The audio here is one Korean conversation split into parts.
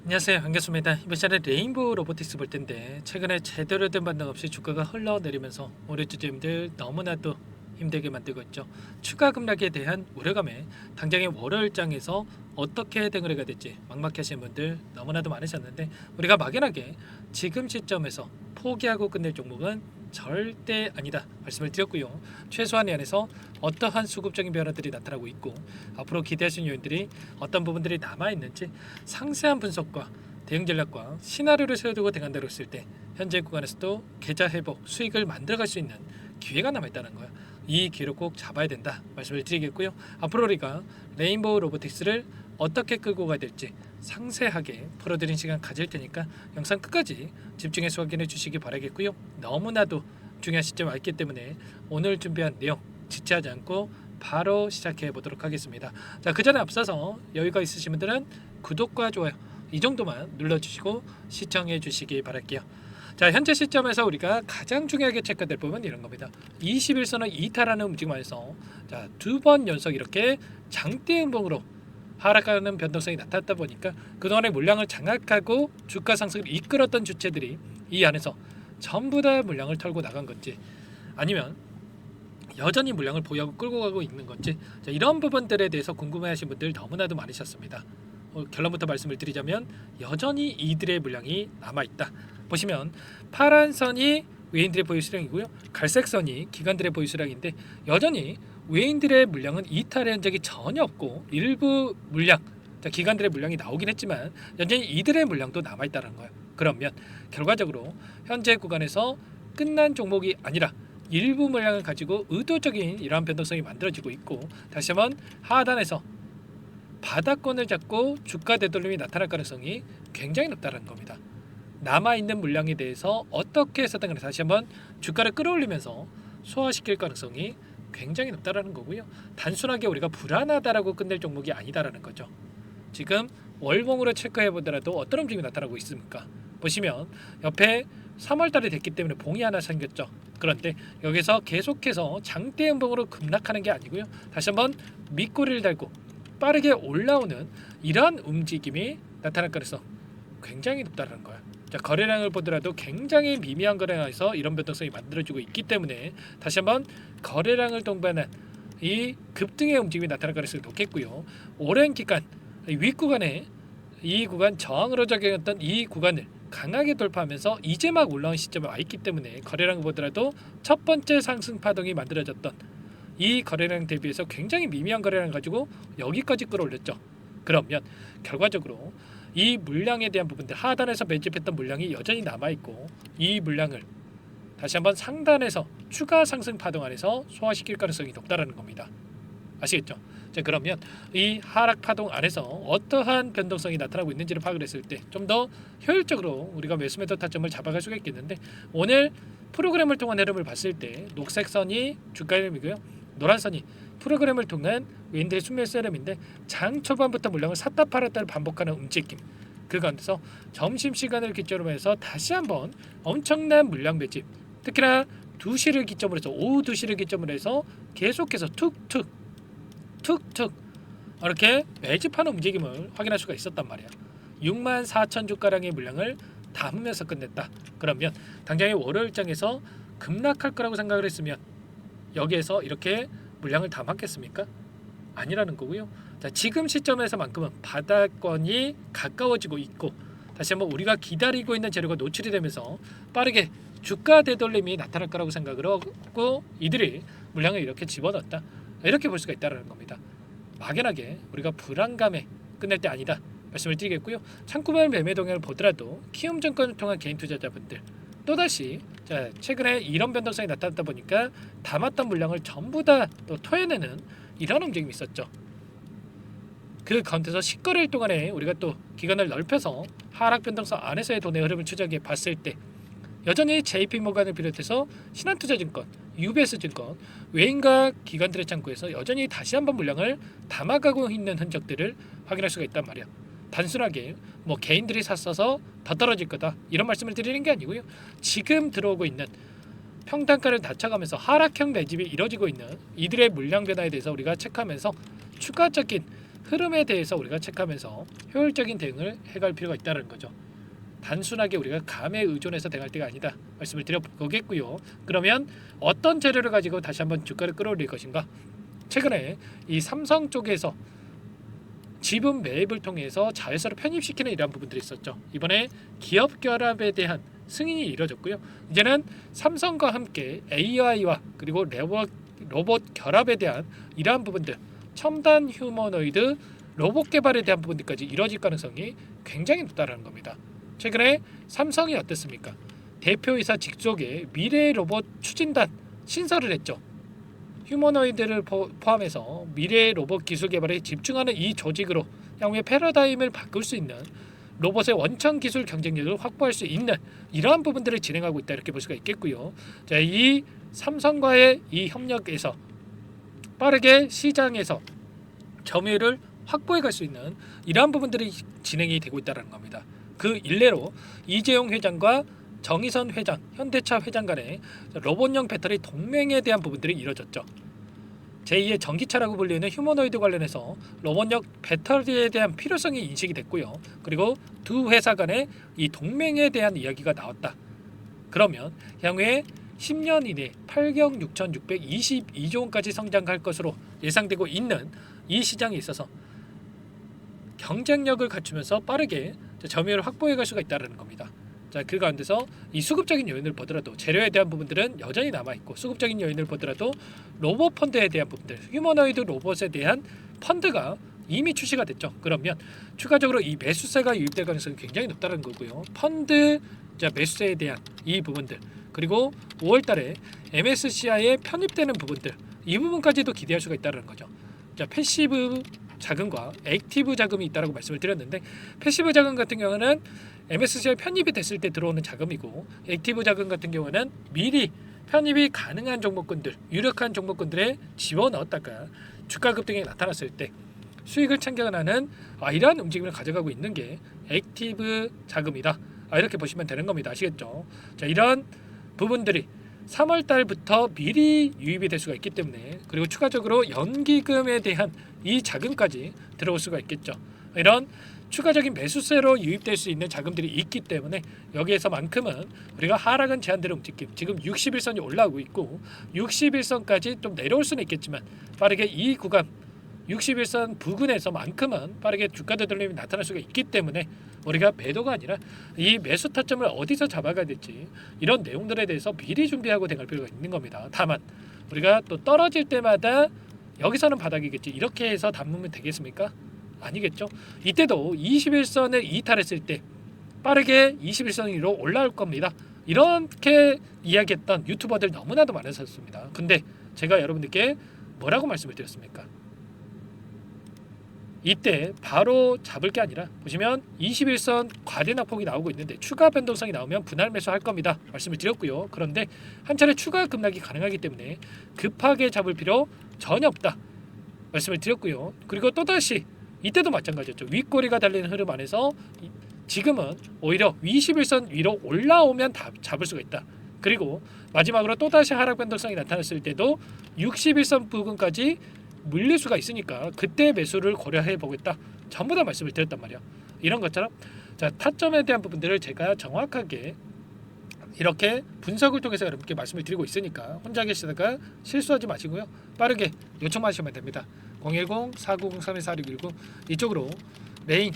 안녕하세요, 반갑습니다. 이번 시간에 레인보우 로보틱스 볼 텐데 최근에 제대로 된 반등 없이 주가가 흘러내리면서 우리 주주님들 너무나도 힘들게 만들고 있죠. 추가 급락에 대한 우려감에 당장의 월요일장에서 어떻게 대응을 해야 될지 막막하신 분들 너무나도 많으셨는데, 우리가 막연하게 지금 시점에서 포기하고 끝낼 종목은 절대 아니다 말씀을 드렸고요. 최소한 이 안에서 어떠한 수급적인 변화들이 나타나고 있고 앞으로 기대하시는 요인들이 어떤 부분들이 남아있는지 상세한 분석과 대응 전략과 시나리오를 세워두고 대응한다고 했을 때 현재 구간에서도 계좌 회복 수익을 만들어갈 수 있는 기회가 남아있다는 거예요. 이 기회를 꼭 잡아야 된다 말씀을 드리겠고요. 앞으로 우리가 레인보우 로보틱스를 어떻게 끌고 가야 될지 상세하게 풀어드린 시간 가질 테니까 영상 끝까지 집중해서 확인해 주시기 바라겠고요. 너무나도 중요한 시점에 왔기 때문에 오늘 준비한 내용 지체하지 않고 바로 시작해 보도록 하겠습니다. 자, 그 전에 앞서서 여유가 있으신 분들은 구독과 좋아요 이 정도만 눌러주시고 시청해 주시기 바랄게요. 자, 현재 시점에서 우리가 가장 중요하게 체크될 부분은 이런 겁니다. 21선을 이탈하는 움직임 안에서 자, 두 번 연속 이렇게 장대 음봉으로 하락하는 변동성이 나타났다 보니까 그동안의 물량을 장악하고 주가 상승을 이끌었던 주체들이 이 안에서 전부 다 물량을 털고 나간 건지, 아니면 여전히 물량을 보유하고 끌고 가고 있는 건지, 자, 이런 부분들에 대해서 궁금해하신 분들 너무나도 많으셨습니다. 결론부터 말씀을 드리자면 여전히 이들의 물량이 남아있다. 보시면 파란 선이 외인들의 보유 수량이고요, 갈색 선이 기관들의 보유 수량인데 여전히 외인들의 물량은 이탈의 흔적이 전혀 없고 일부 물량, 기관들의 물량이 나오긴 했지만 여전히 이들의 물량도 남아있다는 거예요. 그러면 결과적으로 현재 구간에서 끝난 종목이 아니라 일부 물량을 가지고 의도적인 이러한 변동성이 만들어지고 있고, 다시 한번 하단에서 바닥권을 잡고 주가 되돌림이 나타날 가능성이 굉장히 높다는 겁니다. 남아있는 물량에 대해서 어떻게 해서든 간에 다시 한번 주가를 끌어올리면서 소화시킬 가능성이 굉장히 높다는 거고요. 단순하게 우리가 불안하다라고 끝낼 종목이 아니다라는 거죠. 지금 월봉으로 체크해 보더라도 어떤 움직임이 나타나고 있습니까? 보시면 옆에 3월달이 됐기 때문에 봉이 하나 생겼죠. 그런데 여기서 계속해서 장대 음봉으로 급락하는 게 아니고요, 다시 한번 밑꼬리를 달고 빠르게 올라오는 이러한 움직임이 나타날 가능성 굉장히 높다는 거야. 자, 거래량을 보더라도 굉장히 미미한 거래량에서 이런 변동성이 만들어지고 있기 때문에 다시 한번 거래량을 동반한 이 급등의 움직임이 나타날 가능성이 높겠고요. 오랜 기간 윗구간에 이 구간 저항으로 작용했던 이 구간을 강하게 돌파하면서 이제 막 올라온 시점에 와 있기 때문에 거래량을 보더라도 첫 번째 상승 파동이 만들어졌던 이 거래량 대비해서 굉장히 미미한 거래량 가지고 여기까지 끌어올렸죠. 그러면 결과적으로 이 물량에 대한 부분들, 하단에서 매집했던 물량이 여전히 남아있고 이 물량을 다시 한번 상단에서 추가 상승 파동 안에서 소화시킬 가능성이 높다라는 겁니다. 아시겠죠? 자, 그러면 이 하락 파동 안에서 어떠한 변동성이 나타나고 있는지를 파악을 했을 때 좀 더 효율적으로 우리가 매수 매도 타점을 잡아갈 수가 있겠는데, 오늘 프로그램을 통한 흐름을 봤을 때 녹색 선이 주가 흐름이고요, 노란 선이 프로그램을 통한 외인들의 순매수 흐름인데 장 초반부터 물량을 샀다 팔았다를 반복하는 움직임, 그 가운데서 점심시간을 기점으로 해서 다시 한번 엄청난 물량 매집, 특히나 2시를 기점으로 해서 오후 2시를 기점으로 해서 계속해서 툭툭 이렇게 매집하는 움직임을 확인할 수가 있었단 말이야. 64,000주가량의 물량을 담으면서 끝냈다. 그러면 당장의 월요일장에서 급락할 거라고 생각을 했으면 여기에서 이렇게 물량을 담았겠습니까? 아니라는 거고요. 자, 지금 시점에서만큼은 바닥권이 가까워지고 있고 다시 한번 우리가 기다리고 있는 재료가 노출이 되면서 빠르게 주가 되돌림이 나타날 거라고 생각을 하고 이들이 물량을 이렇게 집어넣었다, 이렇게 볼 수가 있다는 겁니다. 막연하게 우리가 불안감에 끝낼 때 아니다 말씀을 드리겠고요. 창구별 매매 동향을 보더라도 키움증권을 통한 개인 투자자분들 또다시 자, 최근에 이런 변동성이 나타났다 보니까 담았던 물량을 전부 다 또 토해내는 이런 움직임이 있었죠. 그 가운데서 10거래일 동안에 우리가 또 기간을 넓혀서 하락 변동성 안에서의 돈의 흐름을 추적해 봤을 때 여전히 JP모간을 비롯해서 신한투자증권, UBS증권, 외인과 기관들의 창구에서 여전히 다시 한번 물량을 담아가고 있는 흔적들을 확인할 수가 있단 말이야. 단순하게 뭐 개인들이 샀어서 더 떨어질 거다 이런 말씀을 드리는 게 아니고요. 지금 들어오고 있는 평단가를 낮춰가면서 하락형 매집이 이뤄지고 있는 이들의 물량 변화에 대해서 우리가 체크하면서 추가적인 흐름에 대해서 우리가 체크하면서 효율적인 대응을 해갈 필요가 있다는 거죠. 단순하게 우리가 감에 의존해서 대응할 때가 아니다 말씀을 드려보겠고요. 그러면 어떤 재료를 가지고 다시 한번 주가를 끌어올릴 것인가? 최근에 이 삼성 쪽에서 지분 매입을 통해서 자회사로 편입시키는 이러한 부분들이 있었죠. 이번에 기업 결합에 대한 승인이 이뤄졌고요. 이제는 삼성과 함께 AI와 그리고 로봇 결합에 대한 이러한 부분들, 첨단 휴머노이드 로봇 개발에 대한 부분들까지 이뤄질 가능성이 굉장히 높다는 겁니다. 최근에 삼성이 어땠습니까? 대표이사 직속에 미래 로봇 추진단 신설을 했죠. 휴머노이드를 포함해서 미래 로봇 기술 개발에 집중하는 이 조직으로 향후의 패러다임을 바꿀 수 있는 로봇의 원천 기술 경쟁력을 확보할 수 있는 이러한 부분들을 진행하고 있다 이렇게 볼 수가 있겠고요. 자, 이 삼성과의 이 협력에서 빠르게 시장에서 점유율을 확보해 갈 수 있는 이러한 부분들이 진행이 되고 있다는 겁니다. 그 일례로 이재용 회장과 정의선 회장, 현대차 회장 간의 로봇용 배터리 동맹에 대한 부분들이 이뤄졌죠. 제2의 전기차라고 불리는 휴머노이드 관련해서 로봇용 배터리에 대한 필요성이 인식이 됐고요. 그리고 두 회사 간의 이 동맹에 대한 이야기가 나왔다. 그러면 향후에 10년 이내 8경 6,622조 원까지 성장할 것으로 예상되고 있는 이 시장에 있어서 경쟁력을 갖추면서 빠르게 점유율을 확보해 갈 수가 있다는 겁니다. 자, 그 가운데서 이 수급적인 요인을 보더라도 재료에 대한 부분들은 여전히 남아있고, 수급적인 요인을 보더라도 로봇 펀드에 대한 부분들, 휴머노이드 로봇에 대한 펀드가 이미 출시가 됐죠. 그러면 추가적으로 이 매수세가 유입될 가능성이 굉장히 높다는 거고요. 펀드 매수세에 대한 이 부분들, 그리고 5월달에 MSCI에 편입되는 부분들, 이 부분까지도 기대할 수가 있다는 거죠. 자, 패시브 자금과 액티브 자금이 있다고 말씀을 드렸는데, 패시브 자금 같은 경우는 MSCI 편입이 됐을 때 들어오는 자금이고, 액티브 자금 같은 경우는 미리 편입이 가능한 종목군들, 유력한 종목군들에 집어 넣었다가 주가 급등이 나타났을 때 수익을 챙겨가는 이러한 움직임을 가져가고 있는 게 액티브 자금이다. 이렇게 보시면 되는 겁니다. 아시겠죠? 자, 이런 부분들이 3월 달부터 미리 유입이 될 수가 있기 때문에, 그리고 추가적으로 연기금에 대한 이 자금까지 들어올 수가 있겠죠. 이런 추가적인 매수세로 유입될 수 있는 자금들이 있기 때문에 여기에서만큼은 우리가 하락은 제한대로 움직임, 지금 61선이 올라오고 있고 61선까지 좀 내려올 수는 있겠지만 빠르게 이 구간 61선 부근에서만큼은 빠르게 주가 되돌림이 나타날 수가 있기 때문에 우리가 매도가 아니라 이 매수 타점을 어디서 잡아가야 될지 이런 내용들에 대해서 미리 준비하고 대응할 필요가 있는 겁니다. 다만 우리가 또 떨어질 때마다 여기서는 바닥이겠지 이렇게 해서 담으면 되겠습니까? 아니겠죠. 이때도 21선을 이탈했을 때 빠르게 21선 위로 올라올 겁니다. 이렇게 이야기했던 유튜버들 너무나도 많으셨습니다. 근데 제가 여러분들께 뭐라고 말씀을 드렸습니까? 이때 바로 잡을 게 아니라 보시면 21선 과대낙폭이 나오고 있는데 추가 변동성이 나오면 분할 매수할 겁니다. 말씀을 드렸고요. 그런데 한 차례 추가 급락이 가능하기 때문에 급하게 잡을 필요 전혀 없다. 말씀을 드렸고요. 그리고 또다시 이때도 마찬가지였죠. 윗꼬리가 달리는 흐름 안에서 지금은 오히려 21선 위로 올라오면 잡을 수가 있다. 그리고 마지막으로 또다시 하락 변동성이 나타났을 때도 61선 부근까지 물릴 수가 있으니까 그때 매수를 고려해 보겠다. 전부 다 말씀을 드렸단 말이야. 이런 것처럼 자, 타점에 대한 부분들을 제가 정확하게 이렇게 분석을 통해서 여러분께 말씀을 드리고 있으니까 혼자 계시다가 실수하지 마시고요. 빠르게 요청하시면 됩니다. 010-4903-4619 이쪽으로 메인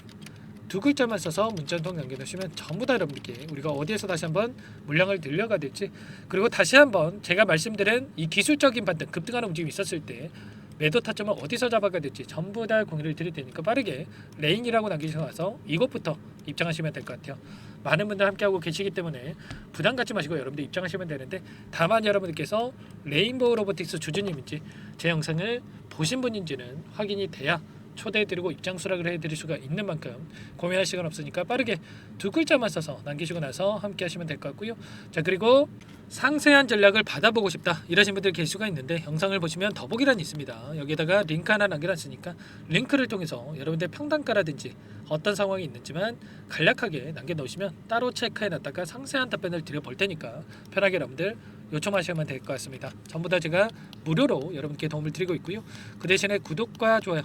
두 글자만 써서 문자 한 통 남겨놓으시면 전부 다 여러분들께 우리가 어디에서 다시 한번 물량을 늘려가 될지, 그리고 다시 한번 제가 말씀드린 이 기술적인 반등 급등하는 움직임이 있었을 때 매도 타점을 어디서 잡아가야 될지 전부 다 공유를 드릴 테니까 빠르게 레인이라고 남기셔서 와서 이것부터 입장하시면 될 것 같아요. 많은 분들 함께하고 계시기 때문에 부담 갖지 마시고 여러분들 입장하시면 되는데, 다만 여러분들께서 레인보우 로보틱스 주주님인지 제 영상을 보신 분인지는 확인이 돼야 초대해드리고 입장 수락을 해드릴 수가 있는 만큼 고민할 시간 없으니까 빠르게 두 글자만 써서 남기시고 나서 함께 하시면 될 것 같고요. 자, 그리고 상세한 전략을 받아보고 싶다 이러신 분들 계실 수가 있는데, 영상을 보시면 더보기란이 있습니다. 여기에다가 링크 하나 남겨놨으니까 링크를 통해서 여러분들 평단가라든지 어떤 상황이 있는지만 간략하게 남겨놓으시면 따로 체크해놨다가 상세한 답변을 드려볼 테니까 편하게 여러분들 요청하시면 될 것 같습니다. 전부 다 제가 무료로 여러분께 도움을 드리고 있고요. 그 대신에 구독과 좋아요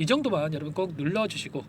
이 정도만 여러분 꼭 눌러주시고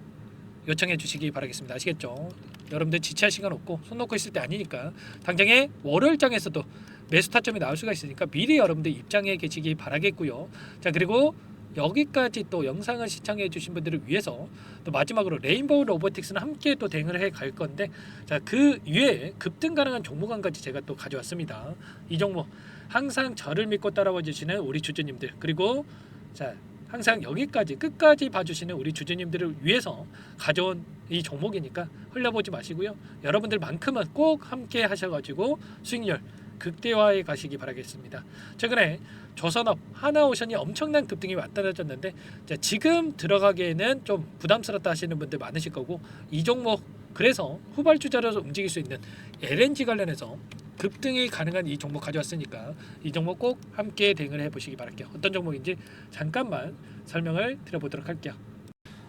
요청해 주시기 바라겠습니다. 아시겠죠? 여러분들 지체할 시간 없고 손 놓고 있을 때 아니니까 당장에 월요일장에서도 매수 타점이 나올 수가 있으니까 미리 여러분들 입장해 계시기 바라겠고요. 자, 그리고 여기까지 또 영상을 시청해 주신 분들을 위해서 또 마지막으로 레인보우 로보틱스는 함께 또 대응을 해 갈 건데, 자, 그 위에 급등 가능한 종목 한 가지 제가 또 가져왔습니다. 이 종목 항상 저를 믿고 따라와 주시는 우리 주주님들, 그리고 자, 항상 여기까지 끝까지 봐주시는 우리 주주님들을 위해서 가져온 이 종목이니까 흘려보지 마시고요. 여러분들만큼은 꼭 함께 하셔가지고 수익률 극대화해 가시기 바라겠습니다. 최근에 조선업, 하나오션이 엄청난 급등이 나타나졌는데, 지금 들어가기에는 좀 부담스럽다 하시는 분들 많으실 거고, 이 종목 그래서 후발주자로서 움직일 수 있는 LNG 관련해서 급등이 가능한 이 종목 가져왔으니까 이 종목 꼭 함께 대응을 해보시기 바랄게요. 어떤 종목인지 잠깐만 설명을 드려보도록 할게요.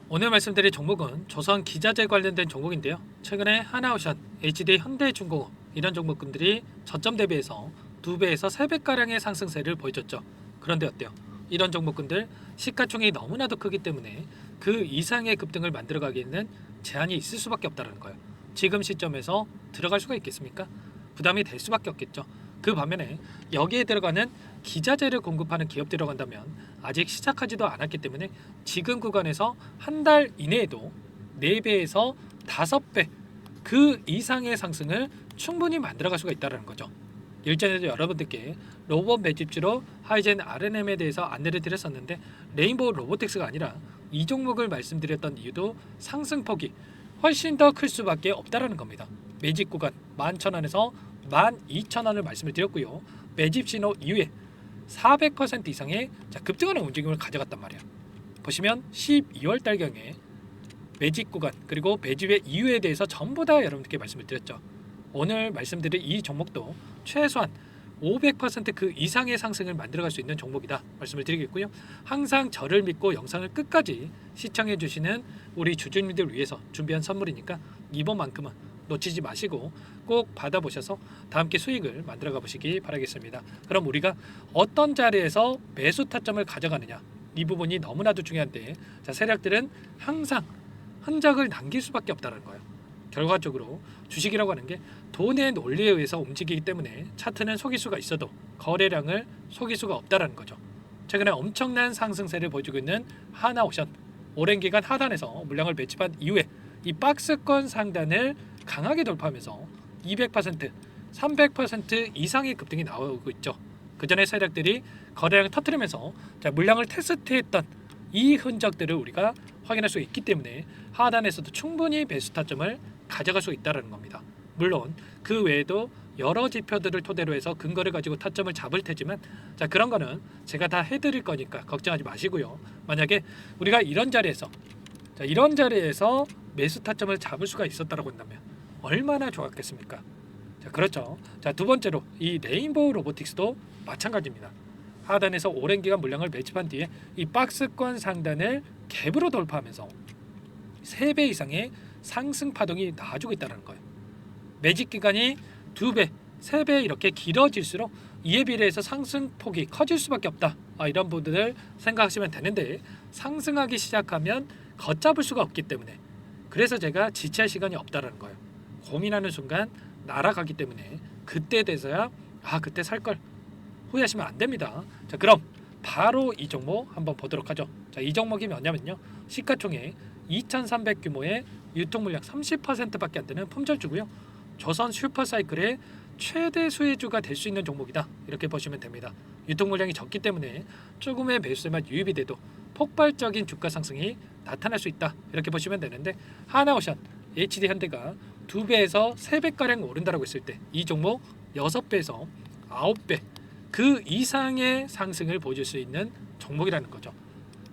오늘 말씀드릴 종목은 조선 기자재 관련된 종목인데요. 최근에 하나오션, HD 현대중공업 이런 종목군들이 저점 대비해서 2배에서 3배가량의 상승세를 보여줬죠. 그런데 어때요? 이런 종목군들 시가총이 너무나도 크기 때문에 그 이상의 급등을 만들어가기에는 제한이 있을 수밖에 없다는 거예요. 지금 시점에서 들어갈 수가 있겠습니까? 부담이 될 수밖에 없겠죠. 그 반면에 여기에 들어가는 기자재를 공급하는 기업 들어간다면 아직 시작하지도 않았기 때문에 지금 구간에서 한 달 이내에도 4배에서 5배 그 이상의 상승을 충분히 만들어갈 수가 있다는 거죠. 일전에도 여러분들께 로봇 매집주로 하이젠 RNM에 대해서 안내를 드렸었는데, 레인보우 로보틱스가 아니라 이 종목을 말씀드렸던 이유도 상승폭이 훨씬 더 클 수밖에 없다라는 겁니다. 매집 구간 11,000원에서 12,000원을 말씀을 드렸고요. 매집 신호 이후에 400% 이상의 급등하는 움직임을 가져갔단 말이에요. 보시면 12월 달경에 매집 구간 그리고 매집의 이유에 대해서 전부 다 여러분들께 말씀을 드렸죠. 오늘 말씀드린 이 종목도 최소한 500%그 이상의 상승을 만들어갈 수 있는 종목이다 말씀을 드리겠고요. 항상 저를 믿고 영상을 끝까지 시청해 주시는 우리 주주님들 위해서 준비한 선물이니까 이번만큼은 놓치지 마시고 꼭 받아보셔서 다 함께 수익을 만들어가 보시기 바라겠습니다. 그럼 우리가 어떤 자리에서 매수 타점을 가져가느냐, 이 부분이 너무나도 중요한데, 자, 세력들은 항상 흔적을 남길 수밖에 없다는 거예요. 결과적으로 주식이라고 하는 게 돈의 논리에 의해서 움직이기 때문에 차트는 속일 수가 있어도 거래량을 속일 수가 없다는 거죠. 최근에 엄청난 상승세를 보여주고 있는 하나오션, 오랜 기간 하단에서 물량을 매집한 이후에 이 박스권 상단을 강하게 돌파하면서 200%, 300% 이상의 급등이 나오고 있죠. 그 전에 세력들이 거래량을 터뜨리면서 물량을 테스트했던 이 흔적들을 우리가 확인할 수 있기 때문에 하단에서도 충분히 매수 타점을 가져갈 수 있다는 겁니다. 물론 그 외에도 여러 지표들을 토대로 해서 근거를 가지고 타점을 잡을 테지만, 자, 그런 거는 제가 다 해드릴 거니까 걱정하지 마시고요. 만약에 우리가 이런 자리에서 매수 타점을 잡을 수가 있었다고 한다면 얼마나 좋았겠습니까? 자, 그렇죠. 자, 두 번째로 이 레인보우 로보틱스도 마찬가지입니다. 하단에서 오랜 기간 물량을 매집한 뒤에 이 박스권 상단을 갭으로 돌파하면서 3배 이상의 상승 파동이 나와주고 있다는 거예요. 매집 기간이 2배, 3배 이렇게 길어질수록 이에 비례해서 상승폭이 커질 수밖에 없다. 이런 부분을 생각하시면 되는데, 상승하기 시작하면 걷잡을 수가 없기 때문에, 그래서 제가 지체할 시간이 없다는 거예요. 고민하는 순간 날아가기 때문에 그때 돼서야 그때 살 걸 후회하시면 안 됩니다. 자, 그럼 바로 이 종목 한번 보도록 하죠. 자, 이 종목이 뭐냐면요, 시가총액 2,300 규모의 유통 물량 30%밖에 안 되는 품절주고요. 조선 슈퍼사이클의 최대 수혜주가 될 수 있는 종목이다. 이렇게 보시면 됩니다. 유통 물량이 적기 때문에 조금의 매수세만 유입이 돼도 폭발적인 주가 상승이 나타날 수 있다. 이렇게 보시면 되는데, 하나오션, HD 현대가 2배에서 3배가량 오른다라고 했을 때 이 종목 6배에서 9배 그 이상의 상승을 보여줄 수 있는 종목이라는 거죠.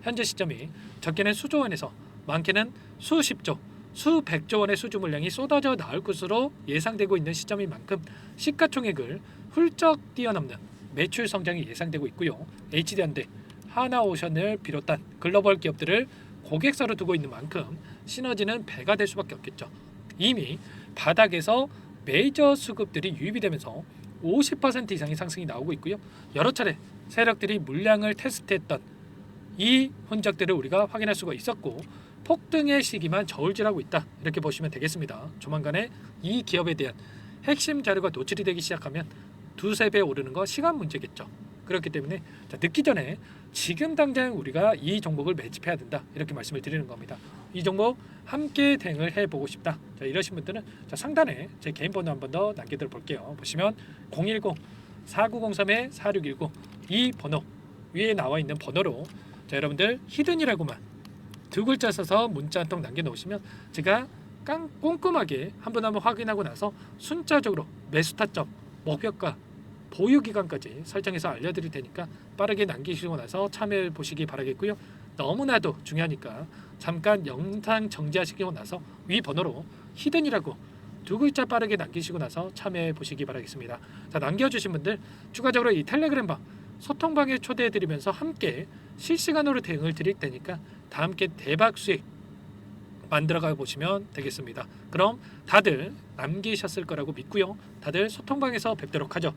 현재 시점이 적게는 수조 원에서 많게는 수십조, 수백조 원의 수주 물량이 쏟아져 나올 것으로 예상되고 있는 시점인 만큼 시가총액을 훌쩍 뛰어넘는 매출 성장이 예상되고 있고요. HD현대, 하나오션을 비롯한 글로벌 기업들을 고객사로 두고 있는 만큼 시너지는 배가 될 수밖에 없겠죠. 이미 바닥에서 메이저 수급들이 유입이 되면서 50% 이상의 상승이 나오고 있고요. 여러 차례 세력들이 물량을 테스트했던 이 흔적들을 우리가 확인할 수가 있었고 폭등의 시기만 저울질하고 있다 이렇게 보시면 되겠습니다. 조만간에 이 기업에 대한 핵심 자료가 노출이 되기 시작하면 두세 배 오르는 거 시간 문제겠죠. 그렇기 때문에 늦기 전에 지금 당장 우리가 이 종목을 매집해야 된다 이렇게 말씀을 드리는 겁니다. 이 종목 함께 대응을 해보고 싶다. 이러신 분들은 상단에 제 개인 번호 한 번 더 남겨드려 볼게요. 보시면 010-4903-4619 이 번호 위에 나와 있는 번호로 여러분들 히든이라고만 두 글자 써서 문자 한 통 남겨놓으시면 제가 꼼꼼하게 한 번 확인하고 나서 순차적으로 매수 타점, 목표가, 보유 기간까지 설정해서 알려드릴 테니까 빠르게 남기시고 나서 참여해 보시기 바라겠고요. 너무나도 중요하니까 잠깐 영상 정지하시고 나서 위 번호로 히든이라고 두 글자 빠르게 남기시고 나서 참여해 보시기 바라겠습니다. 남겨주신 분들 추가적으로 이 텔레그램방 소통방에 초대해드리면서 함께 실시간으로 대응을 드릴 테니까 다 함께 대박 수익 만들어가 보시면 되겠습니다. 그럼 다들 남기셨을 거라고 믿고요. 다들 소통방에서 뵙도록 하죠.